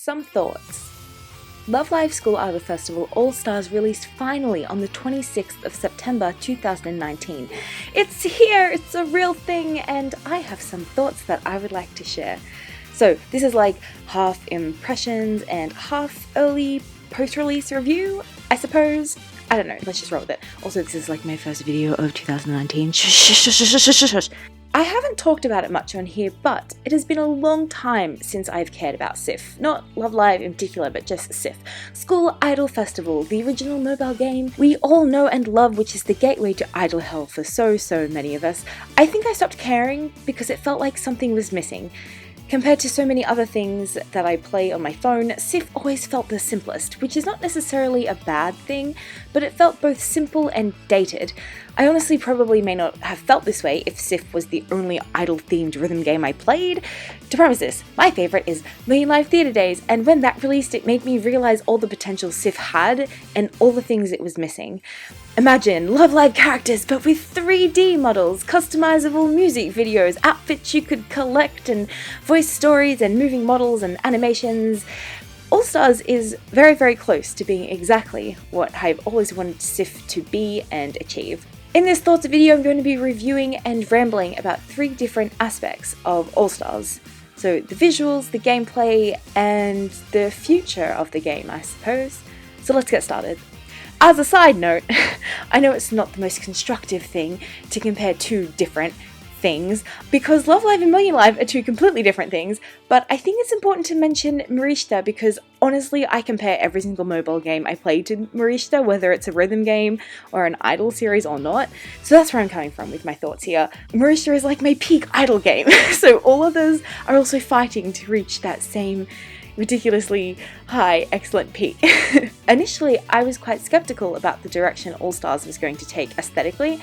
some thoughts. Love Live School Idol Festival All-Stars released finally on the 26th of September 2019. It's here, it's a real thing, and I have some thoughts that I would like to share. So this is like half impressions and half early post-release review, I suppose. I don't know, let's just roll with it. Also, this is like my first video of 2019. I haven't talked about it much on here, but it has been a long time since I've cared about SIF. Not Love Live in particular, but just SIF. School Idol Festival, the original mobile game we all know and love, which is the gateway to idol hell for so many of us. I think I stopped caring because it felt like something was missing. Compared to so many other things that I play on my phone, SIF always felt the simplest, which is not necessarily a bad thing, but it felt both simple and dated. I honestly probably may not have felt this way if SIF was the only idol-themed rhythm game I played. To premise this, my favourite is Million Live Theatre Days, and when that released it made me realise all the potential SIF had and all the things it was missing. Imagine Love Live characters but with 3D models, customizable music videos, outfits you could collect, and voice stories and moving models and animations. All-Stars is very close to being exactly what I've always wanted SIF to be and achieve. In this thoughts video, I'm going to be reviewing and rambling about 3 different aspects of All-Stars. So the visuals, the gameplay, and the future of the game, I suppose. So let's get started. As a side note, I know it's not the most constructive thing to compare 2 different things, because Love Live and Million Live are 2 completely different things, but I think it's important to mention Marishta because honestly I compare every single mobile game I play to Marishta, whether it's a rhythm game or an idol series or not, so that's where I'm coming from with my thoughts here. Marishta is like my peak idol game, so all others are also fighting to reach that same ridiculously high, excellent peak. Initially, I was quite skeptical about the direction All-Stars was going to take aesthetically.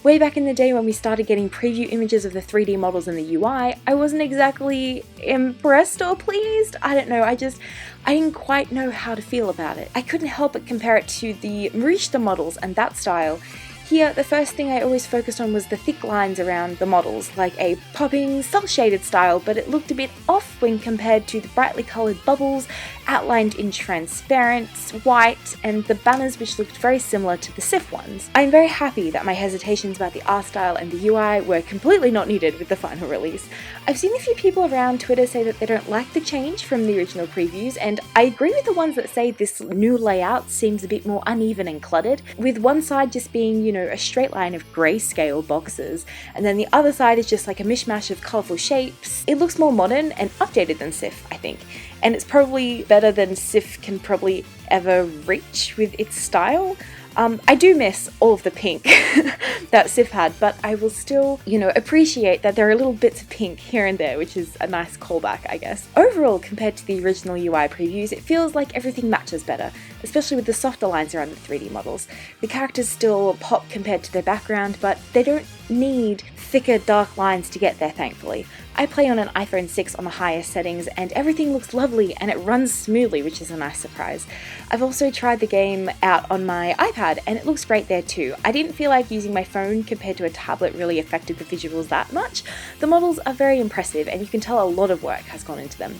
Way back in the day when we started getting preview images of the 3D models in the UI, I wasn't exactly impressed or pleased. I don't know, I didn't quite know how to feel about it. I couldn't help but compare it to the Marishta models and that style. Here, the first thing I always focused on was the thick lines around the models, like a popping, cel-shaded style, but it looked a bit off when compared to the brightly coloured bubbles outlined in transparent, white, and the banners which looked very similar to the SIF ones. I'm very happy that my hesitations about the art style and the UI were completely not needed with the final release. I've seen a few people around Twitter say that they don't like the change from the original previews, and I agree with the ones that say this new layout seems a bit more uneven and cluttered, with one side just being, you know, a straight line of grayscale boxes, and then the other side is just like a mishmash of colourful shapes. It looks more modern and updated than SIF, I think, and it's probably better than SIF can probably ever reach with its style. I do miss all of the pink that SIF had, but I will still, appreciate that there are little bits of pink here and there, which is a nice callback, I guess. Overall, compared to the original UI previews, it feels like everything matches better, especially with the softer lines around the 3D models. The characters still pop compared to their background, but they don't need thicker, dark lines to get there, thankfully. I play on an iPhone 6 on the highest settings, and everything looks lovely and it runs smoothly, which is a nice surprise. I've also tried the game out on my iPad, and it looks great there too. I didn't feel like using my phone compared to a tablet really affected the visuals that much. The models are very impressive, and you can tell a lot of work has gone into them,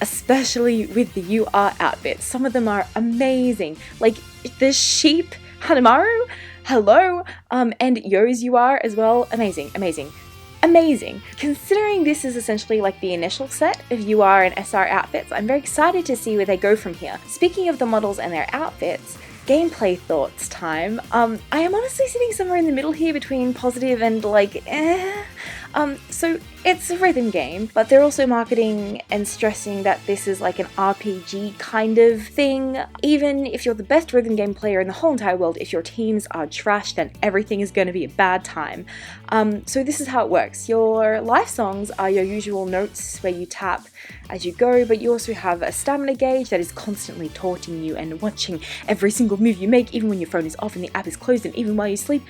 especially with the UR outfits. Some of them are amazing, like the sheep Hanamaru, hello, and Yo's UR as well. Amazing. Considering this is essentially like the initial set of UR and SR outfits, I'm very excited to see where they go from here. Speaking of the models and their outfits, gameplay thoughts time. I am honestly sitting somewhere in the middle here between positive and like, so it's a rhythm game, but they're also marketing and stressing that this is like an RPG kind of thing. Even if you're the best rhythm game player in the whole entire world, if your teams are trash, then everything is going to be a bad time. So this is how it works. Your life songs are your usual notes where you tap as you go, but you also have a stamina gauge that is constantly taunting you and watching every single move you make, even when your phone is off and the app is closed, and even while you sleep.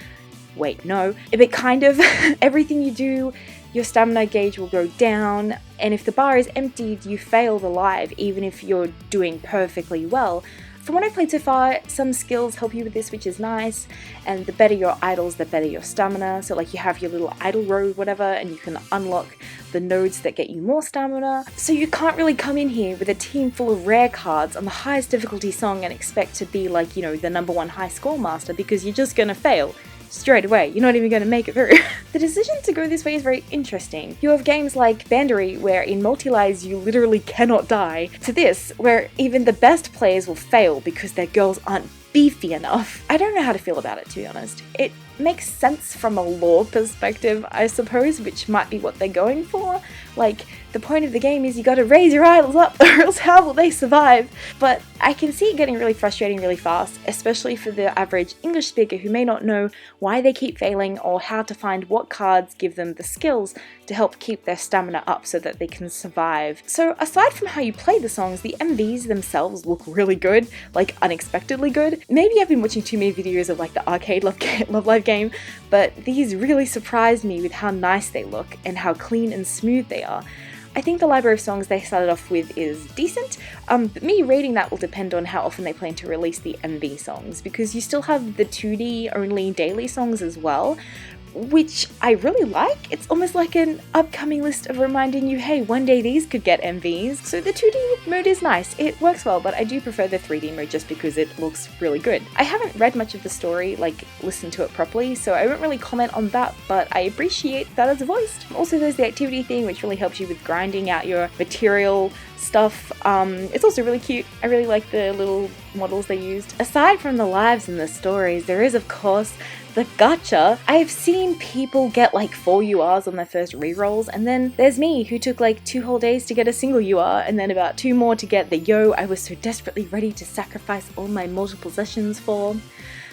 Wait, no. But kind of everything you do, your stamina gauge will go down, and if the bar is emptied, you fail the live, even if you're doing perfectly well. From what I've played so far, some skills help you with this, which is nice, and the better your idols, the better your stamina. So like you have your little idol road, whatever, and you can unlock the nodes that get you more stamina. So you can't really come in here with a team full of rare cards on the highest difficulty song and expect to be like, you know, the #1 high score master, because you're just gonna fail straight away. You're not even going to make it through. The decision to go this way is very interesting. You have games like Bandery, where in multi-lives you literally cannot die, to this, where even the best players will fail because their girls aren't beefy enough. I don't know how to feel about it, to be honest. It makes sense from a lore perspective, I suppose, which might be what they're going for. Like, the point of the game is you gotta raise your idols up, or else how will they survive? But I can see it getting really frustrating really fast, especially for the average English speaker who may not know why they keep failing or how to find what cards give them the skills to help keep their stamina up so that they can survive. So aside from how you play the songs, the MVs themselves look really good, like unexpectedly good. Maybe I've been watching too many videos of like the arcade Love Live game, but these really surprised me with how nice they look and how clean and smooth they are. I think the library of songs they started off with is decent, but me rating that will depend on how often they plan to release the MV songs, because you still have the 2D only daily songs as well, which I really like. It's almost like an upcoming list of reminding you, hey, one day these could get MVs. So the 2D mode is nice, it works well, but I do prefer the 3D mode just because it looks really good. I haven't read much of the story, like listened to it properly, so I won't really comment on that, but I appreciate that it's voiced. Also there's the activity thing, which really helps you with grinding out your material stuff. It's also really cute. I really like the little models they used. Aside from the lives and the stories, there is of course the gacha. I've seen people get like 4 URs on their first rerolls, and then there's me who took like 2 whole days to get a single UR and then about 2 more to get the yo I was so desperately ready to sacrifice all my multiple possessions for.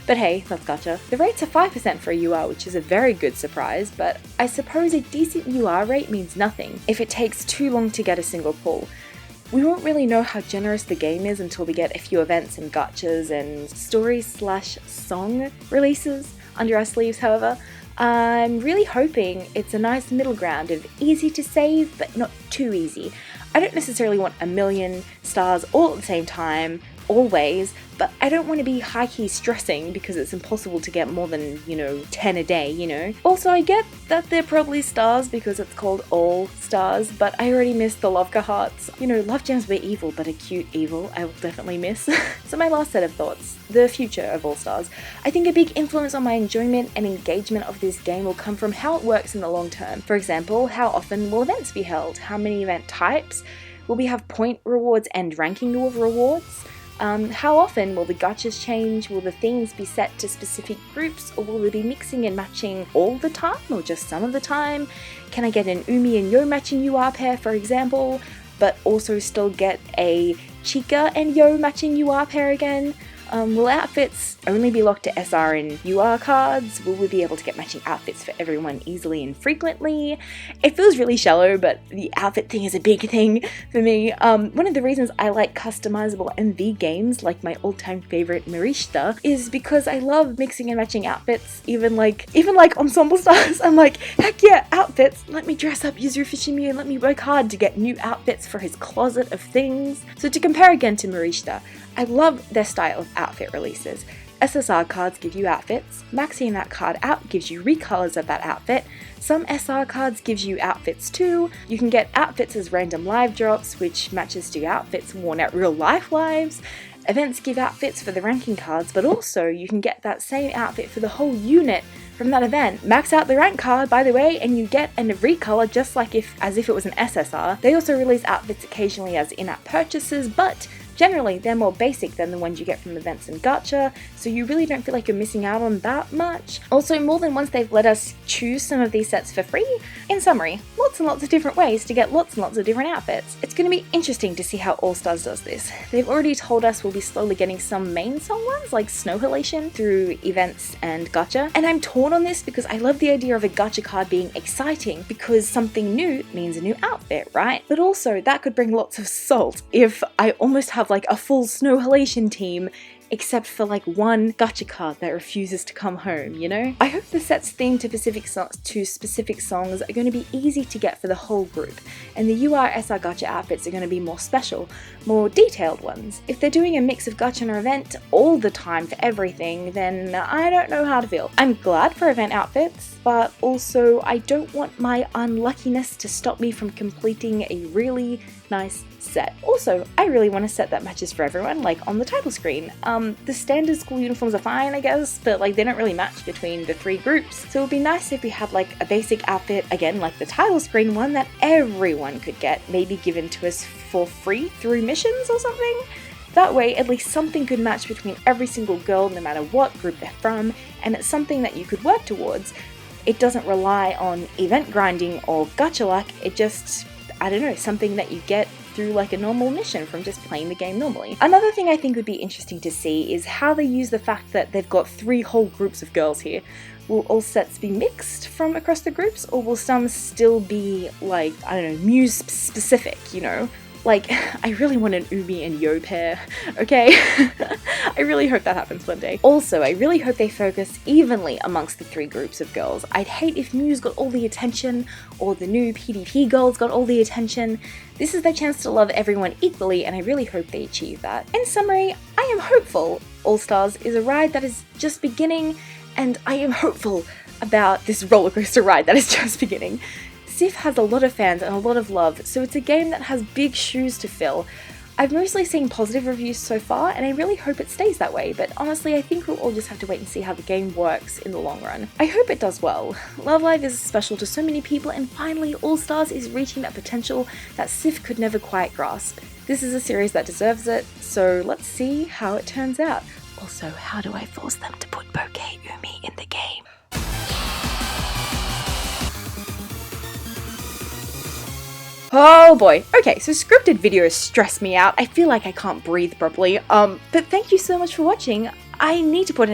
But hey, that's gacha. The rates are 5% for a UR, which is a very good surprise, but I suppose a decent UR rate means nothing if it takes too long to get a single pull. We won't really know how generous the game is until we get a few events and gachas and story/song releases under our sleeves, however. I'm really hoping it's a nice middle ground of easy to save, but not too easy. I don't necessarily want a million stars all at the same time, always, but I don't want to be high-key stressing because it's impossible to get more than, 10 a day, Also, I get that they're probably stars because it's called All Stars, but I already missed the Lovka hearts. Love gems were evil, but a cute evil I will definitely miss. So my last set of thoughts, the future of All Stars. I think a big influence on my enjoyment and engagement of this game will come from how it works in the long term. For example, how often will events be held? How many event types? Will we have point rewards and ranking of rewards? How often will the gachas change? Will the themes be set to specific groups, or will they be mixing and matching all the time or just some of the time? Can I get an Umi and Yo matching UR pair, for example, but also still get a Chica and Yo matching UR pair again? Will outfits only be locked to SR and UR cards? Will we be able to get matching outfits for everyone easily and frequently? It feels really shallow, but the outfit thing is a big thing for me. One of the reasons I like customizable MV games, like my all-time favorite Marishta, is because I love mixing and matching outfits, even like Ensemble Stars. I'm like, heck yeah, outfits! Let me dress up Yuzuru Fushimi and let me work hard to get new outfits for his closet of things. So to compare again to Marishta, I love their style of outfit releases. SSR cards give you outfits, maxing that card out gives you recolors of that outfit, some SR cards gives you outfits too, you can get outfits as random live drops, which matches to outfits worn at real life lives, events give outfits for the ranking cards, but also you can get that same outfit for the whole unit from that event. Max out the rank card, by the way, and you get a recolor just like as if it was an SSR. They also release outfits occasionally as in-app purchases, but generally, they're more basic than the ones you get from events and gacha, so you really don't feel like you're missing out on that much. Also, more than once they've let us choose some of these sets for free. In summary, lots and lots of different ways to get lots and lots of different outfits. It's going to be interesting to see how All Stars does this. They've already told us we'll be slowly getting some main song ones, like Snow Halation, through events and gacha, and I'm torn on this because I love the idea of a gacha card being exciting because something new means a new outfit, right? But also, that could bring lots of salt if I almost have like a full Snow Halation team except for like one gacha card that refuses to come home, you know? I hope the sets themed to specific songs are going to be easy to get for the whole group, and the URSR gacha outfits are going to be more special, more detailed ones. If they're doing a mix of gacha and event all the time for everything, then I don't know how to feel. I'm glad for event outfits, but also I don't want my unluckiness to stop me from completing a really nice set. Also, I really want a set that matches for everyone, like on the title screen. The standard school uniforms are fine, I guess, but like they don't really match between the three groups. So it would be nice if we had like a basic outfit, again like the title screen one, that everyone could get, maybe given to us for free through missions or something. That way, at least something could match between every single girl, no matter what group they're from, and it's something that you could work towards. It doesn't rely on event grinding or gacha luck, it just, I don't know, something that you get through like a normal mission from just playing the game normally. Another thing I think would be interesting to see is how they use the fact that they've got 3 whole groups of girls here. Will all sets be mixed from across the groups, or will some still be like, I don't know, Muse specific, you know? Like, I really want an Umi and Yo pair, okay? I really hope that happens one day. Also, I really hope they focus evenly amongst the 3 groups of girls. I'd hate if Muse got all the attention, or the new PDP girls got all the attention. This is their chance to love everyone equally, and I really hope they achieve that. In summary, I am hopeful All Stars is a ride that is just beginning, and I am hopeful about this rollercoaster ride that is just beginning. SIF has a lot of fans and a lot of love, so it's a game that has big shoes to fill. I've mostly seen positive reviews so far, and I really hope it stays that way, but honestly I think we'll all just have to wait and see how the game works in the long run. I hope it does well. Love Live is special to so many people, and finally All Stars is reaching that potential that SIF could never quite grasp. This is a series that deserves it, so let's see how it turns out. Also, how do I force them to put Bouquet Umi in the game? Oh boy. Okay, so scripted videos stress me out. I feel like I can't breathe properly. But thank you so much for watching. I need to put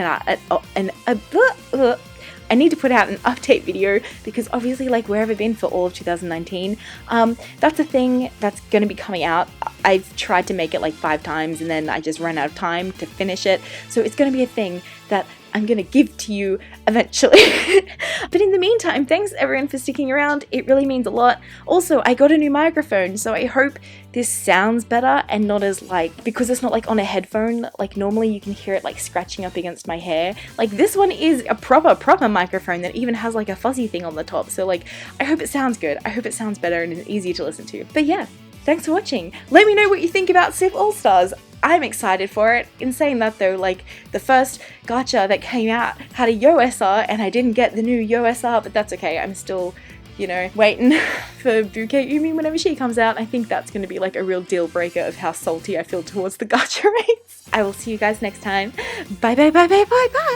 I need to put out an update video because obviously, like, where have I been for all of 2019? That's a thing that's going to be coming out. I've tried to make it like 5 times and then I just ran out of time to finish it. So it's going to be a thing that I'm going to give to you eventually. But in the meantime, thanks everyone for sticking around. It really means a lot. Also, I got a new microphone, so I hope this sounds better and not as like, because it's not like on a headphone, like normally you can hear it like scratching up against my hair. Like this one is a proper microphone that even has like a fuzzy thing on the top. So like, I hope it sounds good. I hope it sounds better and is easier to listen to. But yeah, thanks for watching. Let me know what you think about SIF All Stars. I'm excited for it. In saying that though, like the first gacha that came out had a YoSR and I didn't get the new YoSR, but that's okay. I'm still, you know, waiting for Bouquet Umi whenever she comes out. I think that's going to be like a real deal breaker of how salty I feel towards the gacha rates. I will see you guys next time. Bye bye bye bye bye bye.